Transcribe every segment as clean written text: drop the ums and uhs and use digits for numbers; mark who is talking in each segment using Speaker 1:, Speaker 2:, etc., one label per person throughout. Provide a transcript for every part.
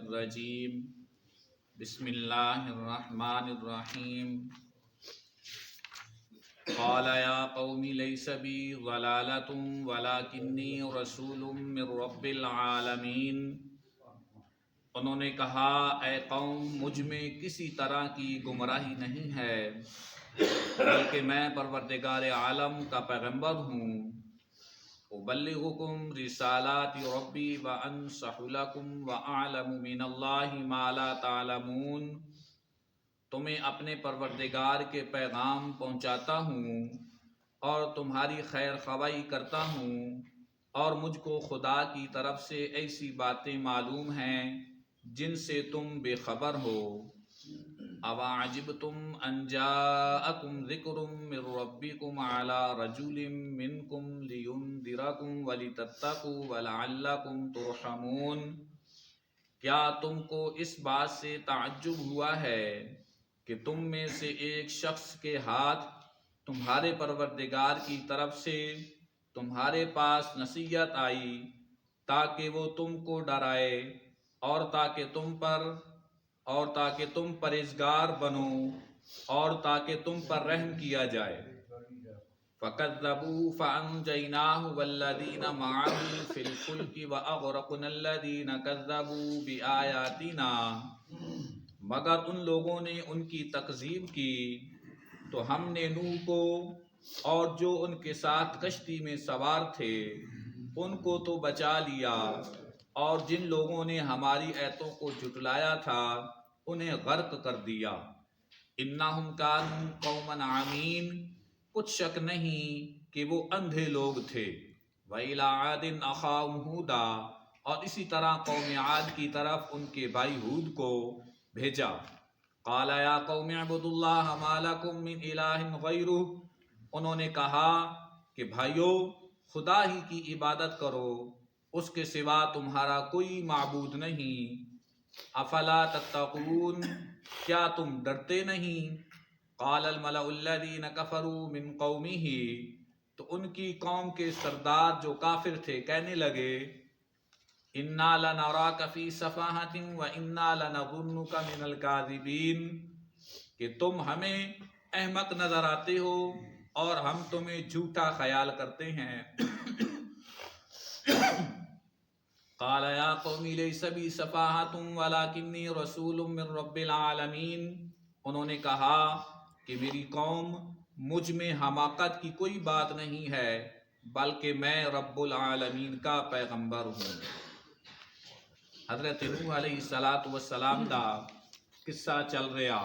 Speaker 1: الرجیم بسم اللہ الرحمن الرحیم قال یا قوم لیس بی ضلالۃ ولکنی رسول من رب العالمین۔ انہوں نے کہا اے قوم مجھ میں کسی طرح کی گمراہی نہیں ہے بلکہ میں پروردگار عالم کا پیغمبر ہوں۔ ابلغکم رسالات ربی وانصح لکم واعلم من اللہ ما لا تعلمون۔ تمہیں اپنے پروردگار کے پیغام پہنچاتا ہوں اور تمہاری خیر خواہی کرتا ہوں، اور مجھ کو خدا کی طرف سے ایسی باتیں معلوم ہیں جن سے تم بے خبر ہو۔ اَوَعَجِبْتُمْ أَنْ جَاءَكُمْ ذِكْرٌ مِّن رَّبِّكُمْ عَلَىٰ رَجُلٍ مِّنكُمْ لِيُنذِرَكُمْ وَلِتَتَّقُوا وَلَعَلَّكُمْ تُرْحَمُونَ۔ کیا تم کو اس بات سے تعجب ہوا ہے کہ تم میں سے ایک شخص کے ہاتھ تمہارے پروردگار کی طرف سے تمہارے پاس نصیحت آئی تاکہ وہ تم کو ڈرائے اور تاکہ تم پرہیزگار بنو اور تاکہ تم پر رحم کیا جائے۔ فَكَذَّبُوا فَأَنجَيْنَاهُ وَالَّذِينَ مَعَهُ فِي الْفُلْكِ وَأَغْرَقْنَا الَّذِينَ كَذَّبُوا بِآيَاتِنَا۔ مگر ان لوگوں نے ان کی تکذیب کی تو ہم نے نوح کو اور جو ان کے ساتھ کشتی میں سوار تھے ان کو تو بچا لیا، اور جن لوگوں نے ہماری آیتوں کو جھٹلایا تھا انہیں غرق کر دیا۔ انہم کانوا قوما عمین، کچھ شک نہیں کہ وہ اندھے لوگ تھے۔ وَإِلَىٰ عَادٍ أَخَاهُمْ هُودًا، اور اسی طرح قوم عاد کی طرف ان کے بھائی ہود کو بھیجا۔ قَالَ يَا قَوْمِ اعْبُدُوا اللَّهَ مَا لَكُم مِّنْ إِلَٰهٍ غَيْرُهُ۔ انہوں نے کہا کہ بھائیو خدا ہی کی عبادت کرو، اس کے سوا تمہارا کوئی معبود نہیں۔ افلا تتقون، کیا تم ڈرتے نہیں؟ قال الملأ الذین كفروا من قومه، تو ان کی قوم کے سردار جو کافر تھے کہنے لگے انا لنراک فی سفاہۃ وانا لنظنک من الکاذبین، کہ تم ہمیں احمق نظر آتے ہو اور ہم تمہیں جھوٹا خیال کرتے ہیں۔ قال یا قوم لیس بی سفاہۃ ولکنی رسول من رب العالمین۔ انہوں نے کہا کہ میری قوم مجھ میں حماقت کی کوئی بات نہیں ہے بلکہ میں رب العالمین کا پیغمبر ہوں۔ حضرت نوح علیہ السلام دا قصہ چل رہا۔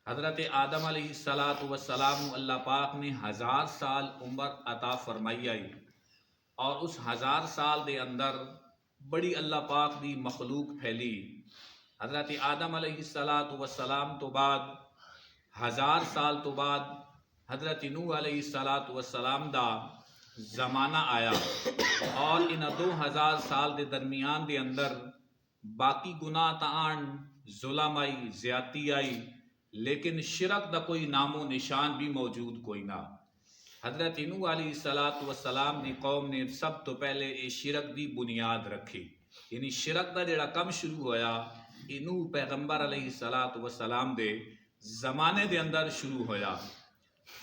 Speaker 1: حضرت آدم علیہ السلام اللہ پاک نے 1000 سال عمر عطا فرمائی آئی، اور اس 1000 سال دے اندر بڑی اللہ پاک دی مخلوق پھیلی۔ حضرت آدم علیہ السلام تو بعد 1000 سال تو بعد حضرت نوح علیہ السلام دا زمانہ آیا، اور ان 2000 سال دے درمیان دے اندر باقی گناہ تاں ظلم آئی، زیادتی آئی، لیکن شرک دا کوئی نام و نشان بھی موجود کوئی نہ۔ حضرت نوح علیہ السلام دی قوم نے سب تو پہلے یہ شرک دی بنیاد رکھی، یعنی شرک دا جڑا کم شروع ہویا یہ نوح پیغمبر علیہ السلام دے زمانے دے اندر شروع ہویا۔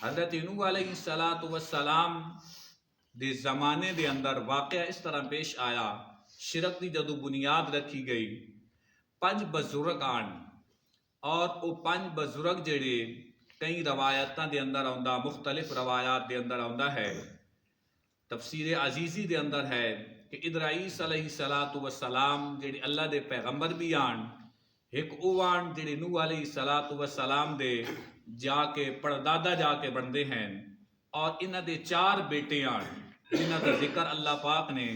Speaker 1: حضرت نوح علیہ السلام دے زمانے دے اندر واقعہ اس طرح پیش آیا، شرک دی جدو بنیاد رکھی گئی 5 بزرگ آن، اور وہ 5 بزرگ جڑے کئی روایتاں دے اندر آندا، مختلف روایات دے اندر آندا ہے۔ تفسیر عزیزی دے اندر ہے کہ ادریس علیہ السلام جڑے اللہ دے پیغمبر بھی آن، ایک او آن جڑے نوح علیہ السلام دے جا کے پردادا جا کے بندے ہیں، اور انہاں دے 4 بیٹے آن جنہاں دا ذکر اللہ پاک نے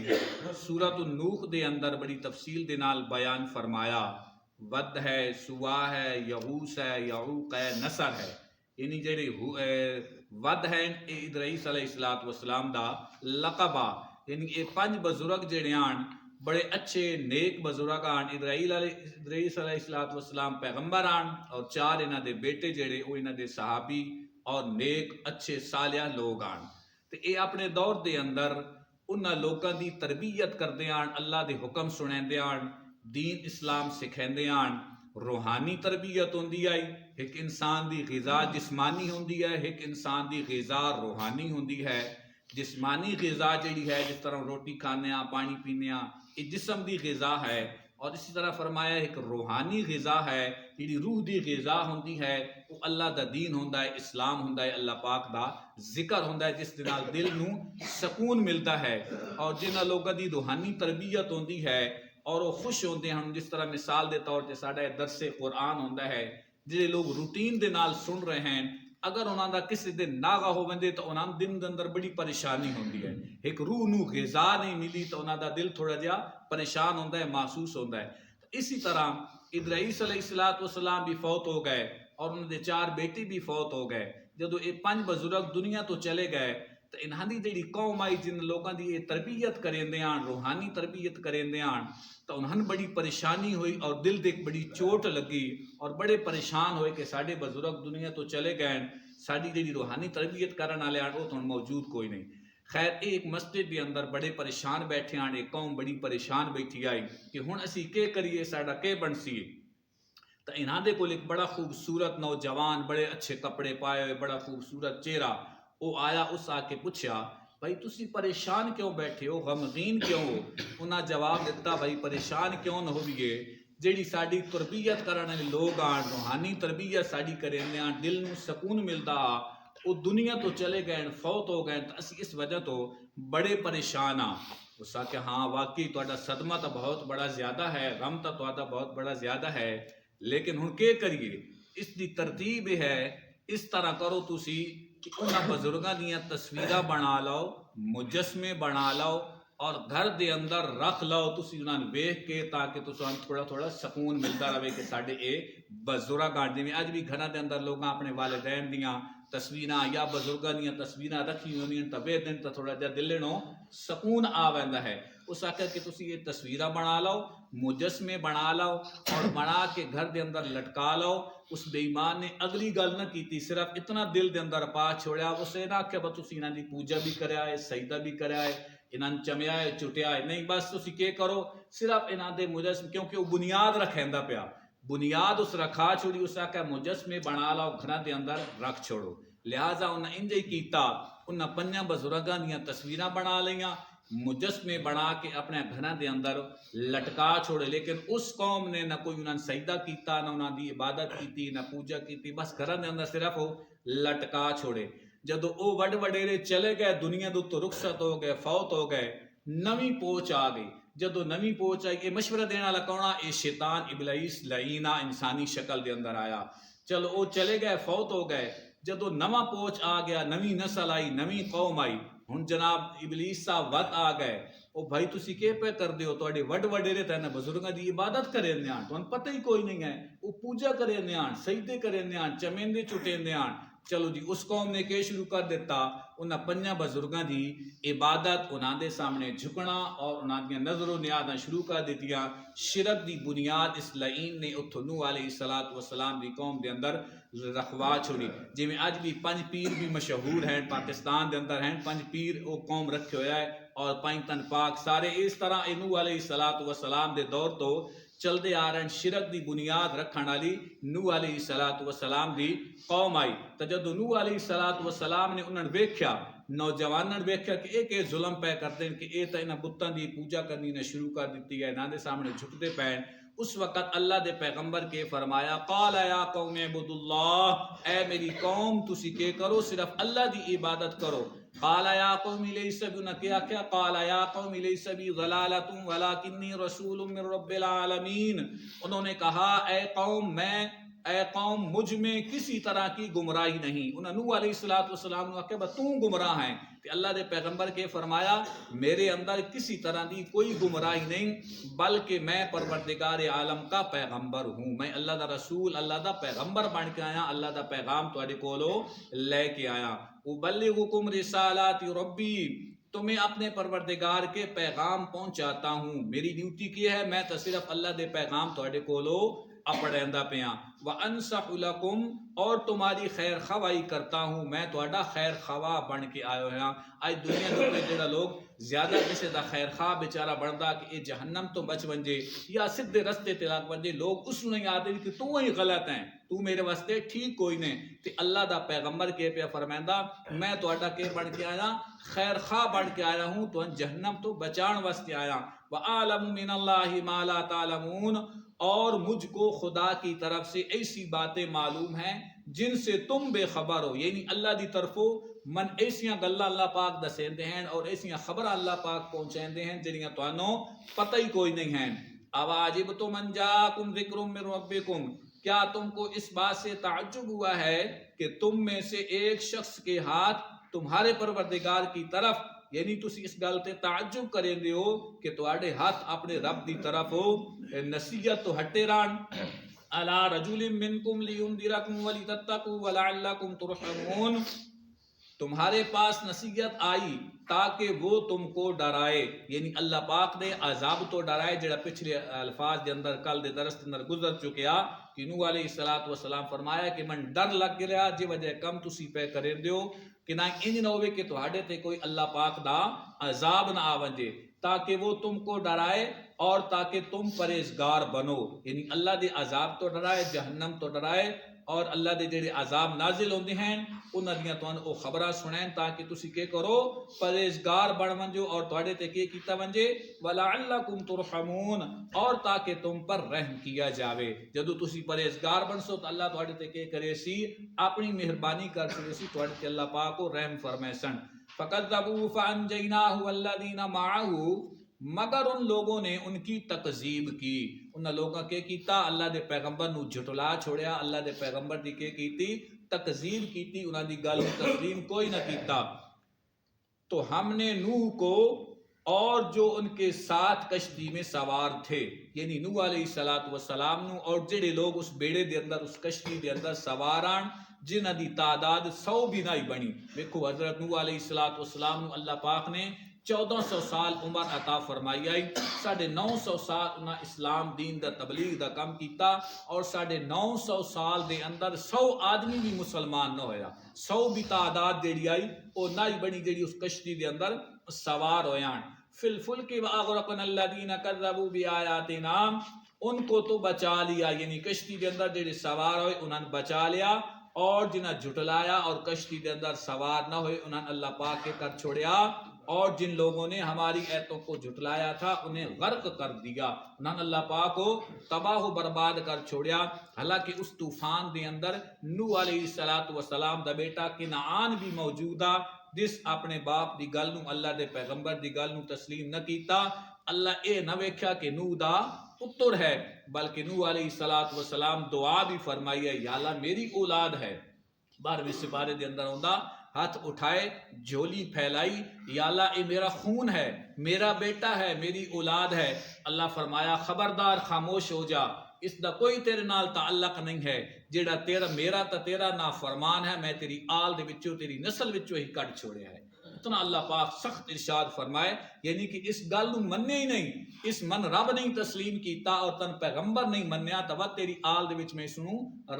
Speaker 1: سورۃ النوح دے اندر بڑی تفصیل دے نال بیان فرمایا۔ ود ہے، سوا ہے، یغوث ہے، یعوق ہے، نصر ہے۔ یعنی جڑے ود ہیں ادریس علیہ السلام دا لقب آ، یعنی یہ 5 بزرگ جڑے آن بڑے اچھے نیک بزرگ آن۔ ادریس علیہ السلام پیغمبر آن، اور 4 انہاں دے بیٹے جڑے وہ انہاں دے صحابی اور نیک اچھے صالح لوگ آن۔ تو یہ اپنے دور دے اندر انہاں لوگاں دی تربیت کردے آن، اللہ دے حکم سنیندے آن دین اسلام سکھیندے آن روحانی تربیت ہوندی ہے، ایک انسان دی غذا جسمانی ہوندی ہے، ایک انسان دی غذا روحانی ہوندی ہے۔ جسمانی غذا جڑی ہے جس طرح روٹی کھانے ہاں پانی پینے ہاں یہ جسم دی غذا ہے، اور اسی طرح فرمایا ایک روحانی غذا ہے جڑی روح دی غذا ہوندی ہے، وہ اللہ دا دین ہوندا ہے، اسلام ہوندا ہے، اللہ پاک دا ذکر ہوندا ہے جس دے نال دل نو سکون ملتا ہے۔ اور جنہاں لوگاں دی روحانی تربیت ہوندی ہے اور وہ خوش ہوندے ہیں، جس طرح مثال دے طور تے ساڈا درس قرآن ہوندا ہے، جڑے لوگ روٹین دے نال سن رہے ہیں، اگر انہاں دا کسی دن ناغا ہو وندے تو انہاں دن دے اندر بڑی پریشانی ہوندی ہے، ایک روح نو غذا نہیں ملی تو انہاں دا دل تھوڑا جہا پریشان ہوندا ہے، محسوس ہوندا ہے۔ اسی طرح ادریس علیہ السلام بھی فوت ہو گئے اور انہوں دے 4 بیٹے بھی فوت ہو گئے۔ جدو یہ 5 بزرگ دنیا تو چلے گئے تو انہاں دی جڑی قوم آئی جن لوگاں دی یہ تربیت کریندے آن، روحانی تربیت کریندے آن، تو انہاں بڑی پریشانی ہوئی اور دل دیکھ بڑی چوٹ لگی اور بڑے پریشان ہوئے کہ ساڈے بزرگ دنیا تو چلے گئے، ساڈی جڑی روحانی تربیت کرن والے آن وہ تو موجود کوئی نہیں۔ خیر ایک مسجد کے اندر بڑے پریشان بیٹھے آن، ایک قوم بڑی پریشان بیٹھی آئی کہ ہن اسی کے کریے، ساڈا کے بنسی۔ تو انہاں دے کول ایک بڑا خوبصورت نوجوان بڑے اچھے کپڑے پائے ہوئے بڑا خوبصورت چہرہ، وہ آیا، اس آ کے پوچھا بھائی تسی پریشان کیوں بیٹھے ہو، غمگین کیوں ہو؟ انہاں جواب دیتا بھائی پریشان کیوں نہ ہوئیے، جیڑی ساڈی تربیت کرن والے لوگ آن، روحانی تربیت ساڈی کریندے آن، دل نو سکون ملدا، وہ دنیا تو چلے گئے، فوت ہو گئے، تو اسی اس وجہ تو بڑے پریشان ہاں۔ اس آ کہ ہاں واقعی تہاڈا صدمہ تو بہت بڑا زیادہ ہے، غم تو تہاڈا بہت بڑا زیادہ ہے، لیکن ہن کے کریے؟ اس دی ترتیب ہے اس طرح کرو تسی کہ انہاں بزرگاں دیاں تصویراں بنا لو، مجسمے بنا لو اور گھر دے اندر رکھ لو، تسی انہاں ویکھ کے تاکہ تساں تھوڑا تھوڑا سکون ملتا رہے کہ ساڈے اے بزرگ آن۔ جویں اج بھی گھراں دے اندر لوگاں اپنے والدین دیاں تصویراں یا بزرگاں دیاں تصویراں رکھی ہوندیاں تے ویکھ دن تے تھوڑا جہا دل نوں سکون آ ویندا ہے۔ اس آخر کہ تسی یہ تصویراں بنا لو، مجسمے بنا لو اور بنا کے گھر دے اندر لٹکا لو۔ اس بے ایمان نے اگلی گل نہ کیتی، صرف اتنا دل دے اندر پا چھوڑیا، اسے نہ آخیا بس تسی انہاں دی پوجا بھی کریا ہے، سجدہ بھی کریا ہے، انہاں چمیا ہے چٹیا ہے، نہیں بس تسی کے کرو صرف انہاں دے مجسمے، کیونکہ وہ بنیاد رکھیندا پیا، بنیاد اس رکھا چھوڑی، اس آخیا مجسمے بنا لو گھراں دے اندر رکھ چھوڑو۔ لہٰذا انہاں انج ہی کیتا، انہاں 5 بزرگاں دیاں تصویراں بنا لیاں، مجسمے بنا کے اپنے گھراں دے اندر لٹکا چھوڑے، لیکن اس قوم نے نہ کوئی انہاں سجدہ کیتا، نہ انہاں دی عبادت کیتی، نہ پوجا کیتی، بس گھراں دے اندر صرف وہ لٹکا چھوڑے۔ جدو او وڈ وڈیرے چلے گئے، دنیا دے تو رخصت ہو گئے، فوت ہو گئے، نویں پوچ آ گئی۔ جدو نویں پوچ آئی، یہ مشورہ دینا والا کون آ؟ اے شیطان ابلیس لعینہ انسانی شکل دے اندر آیا۔ چلو او چلے گئے، فوت ہو گئے۔ جدو نواں پوچ آ گیا، نویں نسل آئی، نویں قوم آئی، ہن جناب ابلیس صاحب وقت آ گئے، او بھائی تسی کے پہ کر دیو، تواڈے وڈ وڈیرے تے بزرگاں دی عبادت کریندے آن، تانوں پتہ ہی کوئی نہیں ہے، او پوجا کریندے آن، سجدے کریندے آن، چمیندے چٹیندے آن۔ چلو جی اس قوم نے کہ شروع کر دیتا، انہاں 5 بزرگاں دی عبادت، انہاں دے سامنے جھکنا اور انہاں دی نظر و نیازاں شروع کر دیتیاں۔ شرک دی بنیاد اس لعین نے اتھو نوح علیہ السلام دی قوم دے اندر رکھوا چھوڑی۔ جی میں اج بھی 5 پیر بھی مشہور ہیں، پاکستان دے اندر ہیں 5 پیر، او قوم رکھے ہویا ہے، اور 5 تن پاک سارے اس طرح نوح علیہ السلام دے دور تو چلدے آ رہے ہیں۔ شرک دی بنیاد رکھن والی نوح علیہ السلام دی قوم آئی، تو جدو نوح علیہ السلام نے انہاں ویکھیا، نوجواناں نے ویکھیا کہ اے کہ ظلم پہ کرتے ہیں، کہ اے تے انہاں بتاں دی پوجا کرنی نے شروع کر دیتی ہے، انہاں دے سامنے جھکتے پے۔ اس وقت اللہ دے پیغمبر کے فرمایا، قال یا قوم اعبدوا اللہ، اے میری قوم تسی کے کرو، صرف اللہ دی عبادت کرو۔ قال یا قوم لیس بی، انہاں کیا کیا؟ قال یا قوم لیس بی ضلالۃ ولکنی رسول من رب العالمین، انہوں نے کہا اے قوم مجھ میں کسی طرح کی گمراہی نہیں۔ انہوں نوح علیہ السلام نے کہا تو گمراہ ہیں، کہ اللہ دے پیغمبر کے فرمایا میرے اندر کسی طرح دی کوئی گمراہی نہیں، بلکہ میں پروردگار عالم کا پیغمبر ہوں، میں اللہ دا رسول، اللہ دا پیغمبر بن کے آیا، اللہ دا پیغام تواڈے کولو لے کے آیا۔ ابلغکم رسالات ربی، تمہیں اپنے پروردگار کے پیغام پہنچاتا ہوں، میری ڈیوٹی کی ہے، میں تو صرف اللہ دے پیغام تواڈے کولو اپڑیندا پیاں۔ وانصح لکم، اور تمہاری خیر خواہی کرتا ہوں، میں تہاڈا خیر خواہ بن کے آیا ہوں۔ آج دنیا دے جڑا لوگ زیادہ کسی دا خیر خواہ بیچارہ بڑھدا کہ اے جہنم تو بچ ونجے یا سدھے رستے تے لگ ونجے، لوگ اس نہیں آتے کہ تو ہی غلط ہیں، تو میرے واسطے ٹھیک کوئی نہیں۔ تے اللہ دا پیغمبر کے پہ فرمائندا میں تہاڈا کہ بن کے آیا، خیر خواہ بن کے آیا ہوں، تو جہنم تو بچان واسطے آیا۔ وَأَعْلَمُ مِنَ اللَّهِ مَا لَا تَعْلَمُونَ، اور مجھ کو خدا کی طرف سے ایسی باتیں معلوم ہیں جن سے تم بے خبر ہو، یعنی اللہ دی طرفوں من ایسیاں گلاں اللہ پاک دسیندے ہیں اور ایسیاں خبر اللہ پاک پہنچاندے ہیں جنیاں تانوں پتہ ہی کوئی نہیں ہیں۔ اَوَعَجِبْتُمْ أَن جَاءَكُمْ ذِكْرٌ مِّن رَّبِّكُمْ، کیا تم کو اس بات سے تعجب ہوا ہے کہ تم میں سے ایک شخص کے ہاتھ تمہارے پروردگار کی طرف، یعنی تسی اس گل تے تعجب کریں دے ہو کہ تواڈے ہاتھ اپنے رب دی طرف ہو نصیحت تو ہٹے ران۔ الا رجل منکم لینذرکم ولتتقوا ولعلکم ترحمون، تمہارے پاس نصیحت آئی تاکہ وہ تم کو ڈرائے، یعنی اللہ پاک نے عذاب تو ڈرائے، جڑا پچھلے الفاظ دے اندر کل دے درس دے اندر گزر چکیا کہ نوح علیہ السلام فرمایا کہ من ڈر لگ گیا جی وجہ کم تسی پہ کریں دیو کہ نہ انج نہ ہوئے کہ تہاڈے تے کوئی اللہ پاک دا عذاب نہ آ ونجے، تاکہ وہ تم کو ڈرائے اور تاکہ تم پرہیزگار بنو، یعنی اللہ دے عذاب تو ڈرائے، جہنم تو ڈرائے، اور اللہ دے جڑے عذاب نازل ہوندے ہیں انہاں دیاں تانوں او خبراں سنائیں تاکہ تسی کے کرو پرہیزگار بن ونجو اور تواڈے تے کی کیتا ونجے ولعلکم ترحمون، اور تاکہ تم پر رحم کیا جاوے۔ جدو تسی پرہیزگار بنسو تو اللہ تواڈے تے کے کرے سی اپنی مہربانی کر سی تواڈے تے اللہ پاک کو رحم فرمائے سن۔ فَكَذَّبُوا فَأَنجَيْنَاهُ وَالَّذِينَ مَعَهُ، مگر ان لوگوں نے ان کی تکذیب کی، انہاں لوگاں کے کیتا اللہ دے پیغمبر نو جھٹلا چھوڑیا، اللہ دے پیغمبر دی کے کیتی تکذیب کیتی، انہاں دی گل تسلیم کوئی نہ کیتا۔ تو ہم نے نوح کو اور جو ان کے ساتھ کشتی میں سوار تھے، یعنی نوح علیہ السلام نو اور جڑے لوگ اس بیڑے دے اندر اس کشتی دے اندر سواران جنہاں دی تعداد 100 بھی نہیں بنی۔ دیکھو حضرت نوح علیہ السلام نو اللہ پاک نے 1400 سال عمر عطا فرمائی آئی، 950 سال انہاں اسلام دین دا تبلیغ دا کام کیتا، اور 950 سال دے اندر 100 آدمی بھی مسلمان نہ ہویا، 100 بھی تعداد جیڑی آئی او نہیں بنی جیڑی اس کشتی دے اندر سوار ہویاں۔ فی الفلک واغرقنا الذین کذبوا بآیاتنا، ان کو تو بچا لیا، یعنی کشتی دے اندر جڑے سوار ہوئے انہاں نے بچا لیا، اور جنہاں جھٹلایا اور کشتی دے اندر سوار نہ ہوئے انہاں اللہ پاک کے کر چھوڑیا، اور جن لوگوں نے ہماری ایتوں کو جھٹلایا تھا انہیں غرق کر دیا، انہاں اللہ پاک کو تباہ و برباد کر چھوڑیا۔ حالانکہ اس طوفان دے اندر نوح علیہ السلام دا بیٹا کنعان بھی موجودہ، جس اپنے باپ دی گل نو اللہ دے پیغمبر دی گل نو تسلیم نہ کیتا۔ اللہ اے نہ ویکھیا کہ نوح دا پتر ہے، بلکہ نوح علیہ السلام دعا بھی فرمائی ہے، یا اللہ میری اولاد ہے۔ 12ویں سپارے دے اندر ہوندا ہاتھ اٹھائے جھولی پھیلائی، یا اللہ اے میرا خون ہے، میرا بیٹا ہے، میری اولاد ہے۔ اللہ فرمایا خبردار خاموش ہو جا، اس دا کوئی تیرے نال تعلق نہیں ہے، جیڑا تیرا میرا تا تیرا نافرمان ہے میں تیری آل دے وچوں تیری نسل وچوں ہی کٹ چھوڑیا ہے۔ اتنا اللہ پاک سخت ارشاد فرمائے، یعنی کہ اس گل نو مننے ہی نہیں، اس من رب نہیں تسلیم کیتا اور تن پیغمبر نہیں منیا تو وہ تیری آل دے وچ میں اس نو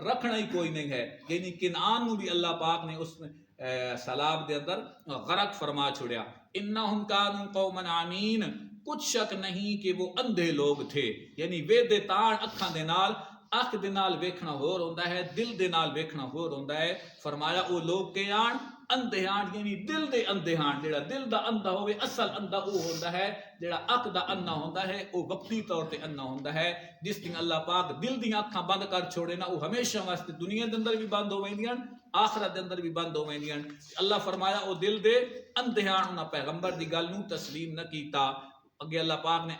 Speaker 1: رکھنا ہی کوئی نہیں ہے۔ یعنی کنعان نو بھی اللہ پاک نے اس سیلاب دے اندر غرق فرما چھوڑیا۔ انہم کانوا قوما عمین، کچھ شک نہیں کہ وہ اندھے لوگ تھے، یعنی ویدے تان اکھاں دے نال، اکھ دے نال ویکھنا ہور ہوندا ہے، دل دے نال ویکھنا ہور ہوندا ہے۔ فرمایا او لوگ کہ آن اندھے آن، یعنی دل دے اندھے آن، جڑا دل دا اندھا ہوئے اصل اندھا او ہوندا ہے، جڑا اکھ دا اندھا ہوندا ہے او وقتی طور تے اندھا ہوندا ہے۔ جس دن اللہ پاک دل دی اکھاں بند کر چھوڑے نا، او ہمیشہ واسطے دنیا دے اندر بھی بند ہو ویندیاں، آخرت دے اندر بھی بند ہو ویندیاں۔ اللہ فرمایا او دل دے اندھے آن، انہاں پیغمبر دی گل نو تسلیم نہ کیتا۔ اگے اللہ پاک نے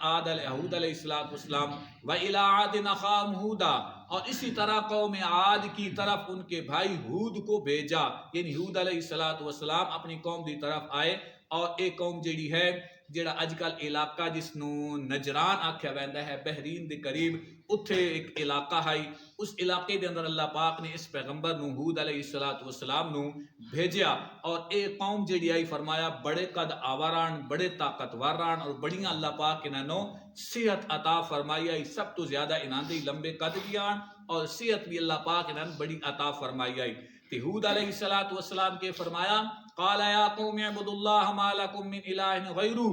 Speaker 1: ہود علیہ السلام وَإِلَىٰ عَادٍ أَخَاهُمْ هُودًا، اور اسی طرح قوم عاد کی طرف ان کے بھائی ہود کو بھیجا، یعنی ہود علیہ السلام اپنی قوم دی طرف آئے، اور ایک قوم جیڑی ہے جیڑا اج کل علاقہ جس نو نجران آکھیا ویندا ہے بحرین دے قریب، اتھے ایک علاقہ ہے، اس علاقے دے اندر اللہ پاک نے اس پیغمبر نو ہود علیہ السلام نو بھیجیا، اور ایک قوم جیڑی آئی فرمایا بڑے قد آوران، بڑے طاقتوران، اور بڑیاں اللہ پاک انہاں نو صحت عطا فرمائی آئی، سب تو زیادہ انہاں دے لمبے قد بھی آن اور صحت بھی اللہ پاک انہاں بڑی عطا فرمائی آئی۔ تے ہود علیہ السلام کے فرمایا قال یا قوم اعبدوا اللہ ما لکم من الہ غیرہ،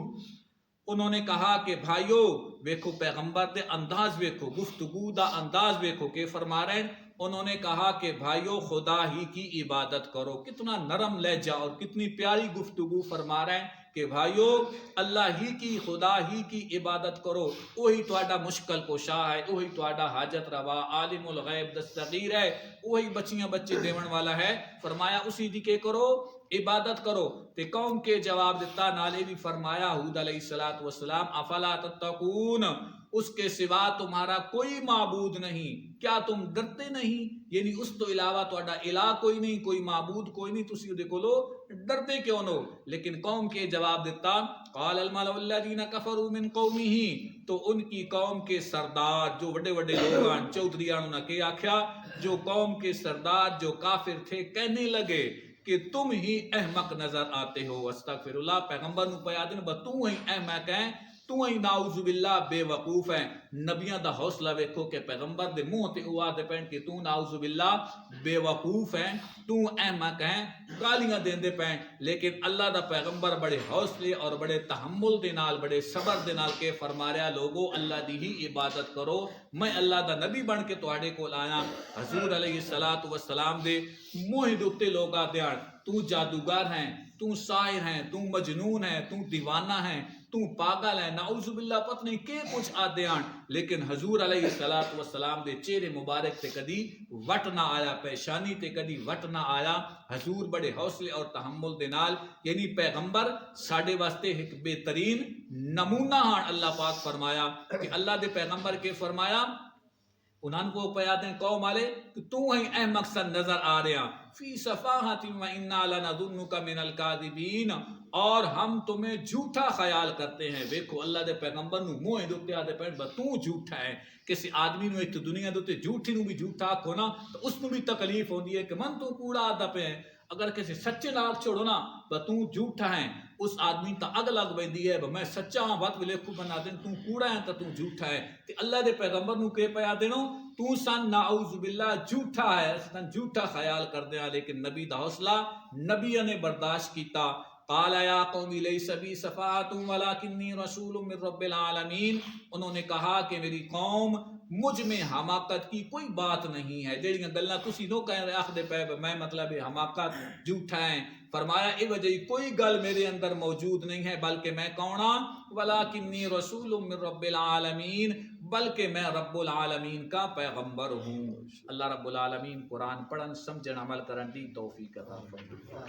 Speaker 1: انہوں نے کہا کہ بھائیو ویکھو پیغمبر دے انداز ویکھو، گفتگو دا انداز ویکھو کہ فرما رہے ہیں، انہوں نے کہا کہ بھائیو خدا ہی کی عبادت کرو۔ کتنا نرم لہجہ اور کتنی پیاری گفتگو فرما رہے ہیں کہ بھائیو اللہ ہی کی، خدا ہی کی عبادت کرو، وہی تہاڈا مشکل کشا ہے، وہی تہاڈا حاجت روا، عالم الغیب دستگیر ہے، وہی بچیاں بچے دیون والا ہے، فرمایا اسی دی کے کرو، عبادت کرو۔ تے قوم کے جواب دیتا، نالے بھی فرمایا ہود علیہ السلام افلا تتقون، اس کے سوا تمہارا کوئی معبود نہیں، کیا تم ڈرتے نہیں؟ یعنی اس تو علاوہ تہاڈا الہ کوئی نہیں، کوئی معبود کوئی نہیں، تسی دے کولو ڈرتے کیوں نو؟ لیکن قوم کے جواب دیتا، قال الملأ الذین کفروا من قومہ، تو ان کی قوم کے سردار جو بڑے بڑے لوگان چودھریاں نے کہ آکھیا، جو قوم کے سردار جو کافر تھے کہنے لگے کہ تم ہی احمق نظر آتے ہو۔ استغفر اللہ، پیغمبر نو پیادن با تو ہی احمق ہیں، تو ہی نعوذ باللہ بے وقوف ہیں۔ نبیاں دا حوصلہ ویکھو کہ پیغمبر دے منہ تے او آدے پین کہ تو نعوذ باللہ بے وقوف ہیں، تو احمق ہیں، گالیاں دیندے پین، لیکن اللہ دا پیغمبر بڑے حوصلے اور بڑے تحمل دے نال، بڑے صبر دے نال کہ فرما رہا لوگو اللہ دی ہی عبادت کرو، میں اللہ دا نبی بن کے تواڈے کول آیا۔ حضور علیہ السلام دے منہ دے اتے لوگ آدے آن تو جادوگر ہیں، تو ساحر ہیں، تو مجنون ہیں، تو دیوانہ ہیں، تو پاگل ہے، نعوذ باللہ پتہ نہیں کہ کچھ آدے آن، لیکن حضور علیہ السلام دے چہرے مبارک تے کدی وٹ نہ آیا، پیشانی تے کدی وٹ نہ آیا۔ حضور بڑے حوصلے اور تحمل دے نال، یعنی پیغمبر ساڈے واسطے ایک بہترین نمونہ ہاں۔ اللہ پاک فرمایا کہ اللہ دے پیغمبر کے فرمایا انہاں کو پیادیں قوم والے کہ تو ہی احمق سا نظر آ رہے ہیں، فی صفاحت و انا لنظنک من الکاذبین، اور ہم تمہیں جھوٹا خیال کرتے ہیں۔ دیکھو اللہ دے پیغمبر نو منہ دوتے آدے پین با تو جھوٹا ہے، کسی آدمی نو ایک دنیا دوتے جھوٹی نو بھی جھوٹا آکھو نا تو اس نو بھی تکلیف ہوندی ہے کہ من تو کوڑا آدھا پہ ہے۔ اگر کسی سچے نال چھوڑو نا با تو جھوٹا ہے، اس آدمی تا اگ لگ بیندی ہے میں سچا ہاں بات ویلے کو بنا دیں، تو کوڑا ہے تو جھوٹا ہے۔ تے اللہ دے پیغمبر نو کہ پیا دینو تو سن نعوذ باللہ جھوٹا ہے، سن جھوٹا خیال کر دیا، لیکن نبی دا حوصلہ نبی نے برداشت کیتا۔ قال یا قوم لیس بی صفاحۃ ولکنی رسول من رب العالمین، انہوں نے کہا کہ میری قوم مجھ میں حماقت کی کوئی بات نہیں ہے، جڑیاں گلاں تسی نو کہہ رہے آخدے پے میں مطلب حماقت جھوٹا ہے، فرمایا اے وجہ کوئی گل میرے اندر موجود نہیں ہے، بلکہ میں کون ہاں، ولکنی رسول من رب العالمین، بلکہ میں رب العالمین کا پیغمبر ہوں۔ اللہ رب العالمین قرآن پڑھن سمجھن عمل کرن دی توفیق عطا فرمائے۔